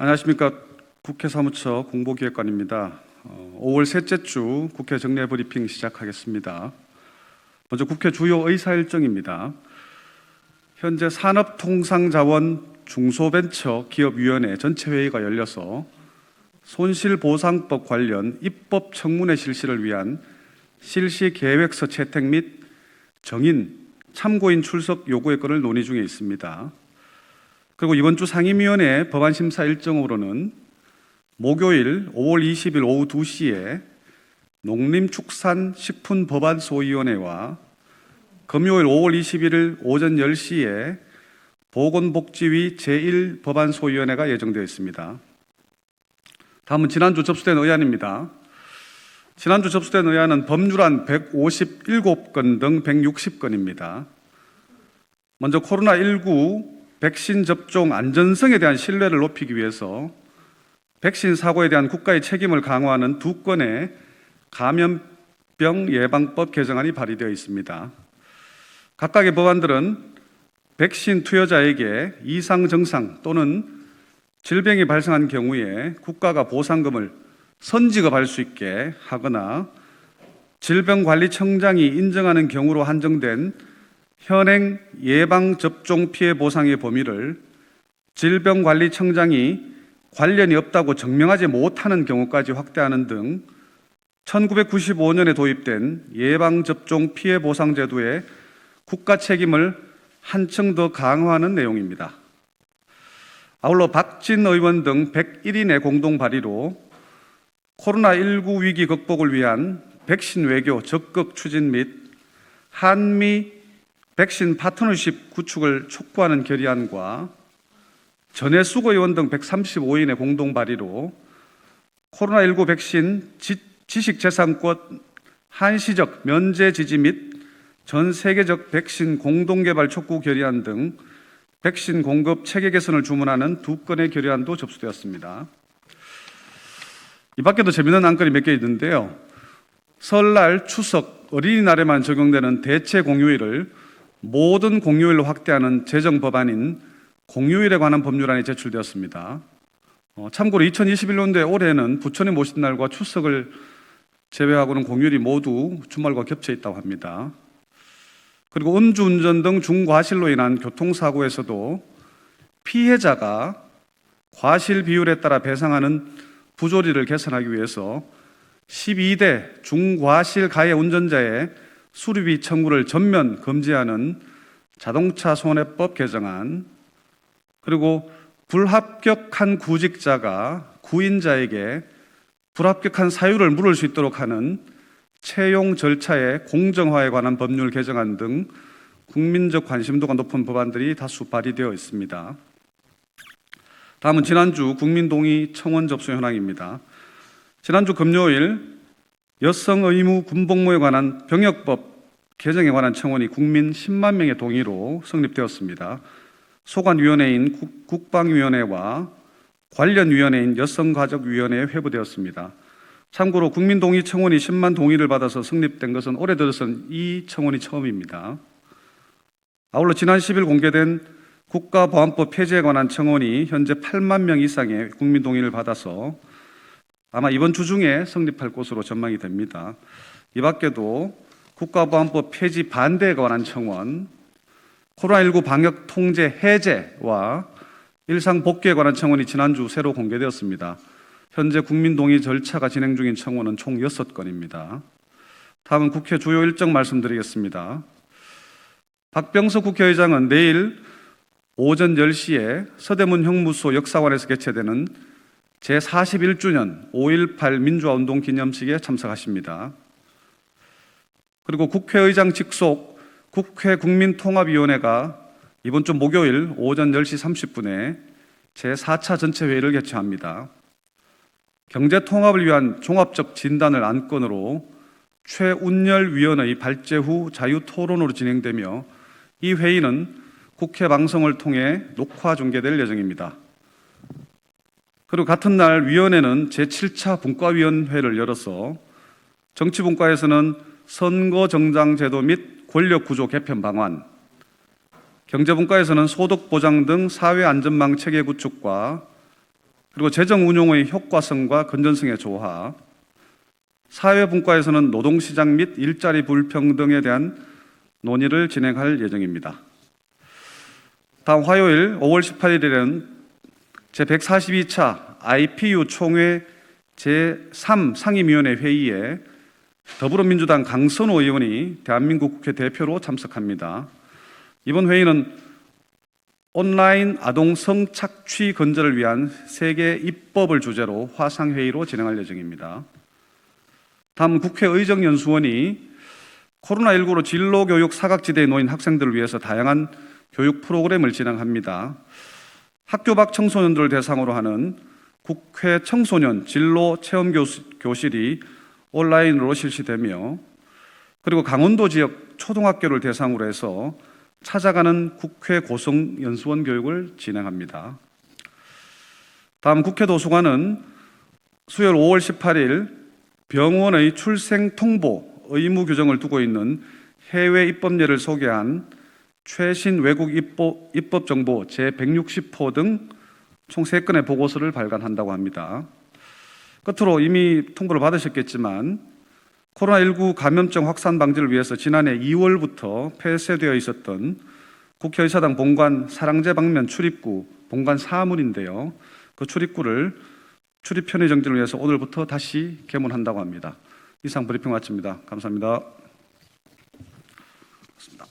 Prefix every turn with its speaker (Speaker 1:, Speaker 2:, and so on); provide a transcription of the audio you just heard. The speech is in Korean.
Speaker 1: 안녕하십니까. 국회 사무처 공보기획관입니다. 5월 셋째 주 국회 정례 브리핑 시작하겠습니다. 먼저 국회 주요 의사 일정입니다. 현재 산업통상자원 중소벤처기업위원회 전체 회의가 열려서 손실보상법 관련 입법 청문회 실시를 위한 실시 계획서 채택 및 정인, 참고인 출석 요구의 건을 논의 중에 있습니다. 그리고 이번 주 상임위원회 법안심사 일정으로는 목요일 5월 20일 오후 2시에 농림축산식품법안소위원회와 금요일 5월 21일 오전 10시에 보건복지위 제1법안소위원회가 예정되어 있습니다. 다음은 지난주 접수된 의안입니다. 지난주 접수된 의안은 법률안 157건 등 160건입니다. 먼저 코로나19 백신 접종 안전성에 대한 신뢰를 높이기 위해서 백신 사고에 대한 국가의 책임을 강화하는 2건의 감염병 예방법 개정안이 발의되어 있습니다. 각각의 법안들은 백신 투여자에게 이상 증상 또는 질병이 발생한 경우에 국가가 보상금을 선지급할 수 있게 하거나 질병관리청장이 인정하는 경우로 한정된 현행 예방접종 피해 보상의 범위를 질병관리청장이 관련이 없다고 증명하지 못하는 경우까지 확대하는 등 1995년에 도입된 예방접종 피해 보상 제도의 국가 책임을 한층 더 강화하는 내용입니다. 아울러 박진 의원 등 101인의 공동 발의로 코로나19 위기 극복을 위한 백신 외교 적극 추진 및 한미 백신 파트너십 구축을 촉구하는 결의안과 전해숙 의원 등 135인의 공동 발의로 코로나19 백신 지식재산권 한시적 면제 지지 및 전 세계적 백신 공동개발 촉구 결의안 등 백신 공급 체계 개선을 주문하는 2건의 결의안도 접수되었습니다. 이 밖에도 재미있는 안건이 몇 개 있는데요. 설날, 추석, 어린이날에만 적용되는 대체 공휴일을 모든 공휴일로 확대하는 제정 법안인 공휴일에 관한 법률안이 제출되었습니다. 참고로 2021년도에 올해는 부처님 오신 날과 추석을 제외하고는 공휴일이 모두 주말과 겹쳐 있다고 합니다. 그리고 음주운전 등 중과실로 인한 교통사고에서도 피해자가 과실 비율에 따라 배상하는 부조리를 개선하기 위해서 12대 중과실 가해 운전자의 수리비 청구를 전면 금지하는 자동차 손해법 개정안, 그리고 불합격한 구직자가 구인자에게 불합격한 사유를 물을 수 있도록 하는 채용 절차의 공정화에 관한 법률 개정안 등 국민적 관심도가 높은 법안들이 다수 발의되어 있습니다. 다음은 지난주 국민동의 청원 접수 현황입니다. 지난주 금요일 여성 의무 군복무에 관한 병역법 개정에 관한 청원이 국민 10만 명의 동의로 성립되었습니다. 소관위원회인 국방위원회와 관련위원회인 여성가족위원회에 회부되었습니다. 참고로 국민동의 청원이 10만 동의를 받아서 성립된 것은 올해 들어서는 이 청원이 처음입니다. 아울러 지난 10일 공개된 국가보안법 폐지에 관한 청원이 현재 8만 명 이상의 국민동의를 받아서 아마 이번 주 중에 성립할 것으로 전망이 됩니다. 이 밖에도 국가보안법 폐지 반대에 관한 청원, 코로나19 방역 통제 해제와 일상 복귀에 관한 청원이 지난주 새로 공개되었습니다. 현재 국민동의 절차가 진행 중인 청원은 총 6건입니다. 다음은 국회 주요 일정 말씀드리겠습니다. 박병석 국회의장은 내일 오전 10시에 서대문 형무소 역사관에서 개최되는 제41주년 5.18 민주화운동 기념식에 참석하십니다. 그리고 국회의장 직속 국회 국민통합위원회가 이번 주 목요일 오전 10시 30분에 제4차 전체회의를 개최합니다. 경제통합을 위한 종합적 진단을 안건으로 최운열 위원의 발제 후 자유토론으로 진행되며 이 회의는 국회 방송을 통해 녹화 중계될 예정입니다. 그리고 같은 날 위원회는 제7차 분과위원회를 열어서 정치분과에서는 선거정당제도 및 권력구조 개편 방안, 경제분과에서는 소득보장 등 사회안전망 체계 구축과 그리고 재정 운용의 효과성과 건전성의 조화, 사회분과에서는 노동시장 및 일자리 불평등에 대한 논의를 진행할 예정입니다. 다음 화요일 5월 18일에는 제142차 IPU 총회 제3 상임위원회 회의에 더불어민주당 강선호 의원이 대한민국 국회 대표로 참석합니다. 이번 회의는 온라인 아동 성착취 근절을 위한 세계 입법을 주제로 화상회의로 진행할 예정입니다. 다음 국회의정연수원이 코로나19로 진로교육 사각지대에 놓인 학생들을 위해서 다양한 교육 프로그램을 진행합니다. 학교 밖 청소년들을 대상으로 하는 국회 청소년 진로 체험 교실이 온라인으로 실시되며, 그리고 강원도 지역 초등학교를 대상으로 해서 찾아가는 국회 고성연수원 교육을 진행합니다. 다음 국회 도서관은 수요일 5월 18일 병원의 출생 통보 의무 규정을 두고 있는 해외 입법례를 소개한 최신 외국 입법 정보 제160호 등 총 3건의 보고서를 발간한다고 합니다. 끝으로 이미 통보를 받으셨겠지만 코로나19 감염증 확산 방지를 위해서 지난해 2월부터 폐쇄되어 있었던 국회의사당 본관 사랑제 방면 출입구 본관 사물인데요. 그 출입구를 출입 편의 정지를 위해서 오늘부터 다시 개문한다고 합니다. 이상 브리핑 마칩니다. 감사합니다. 고맙습니다.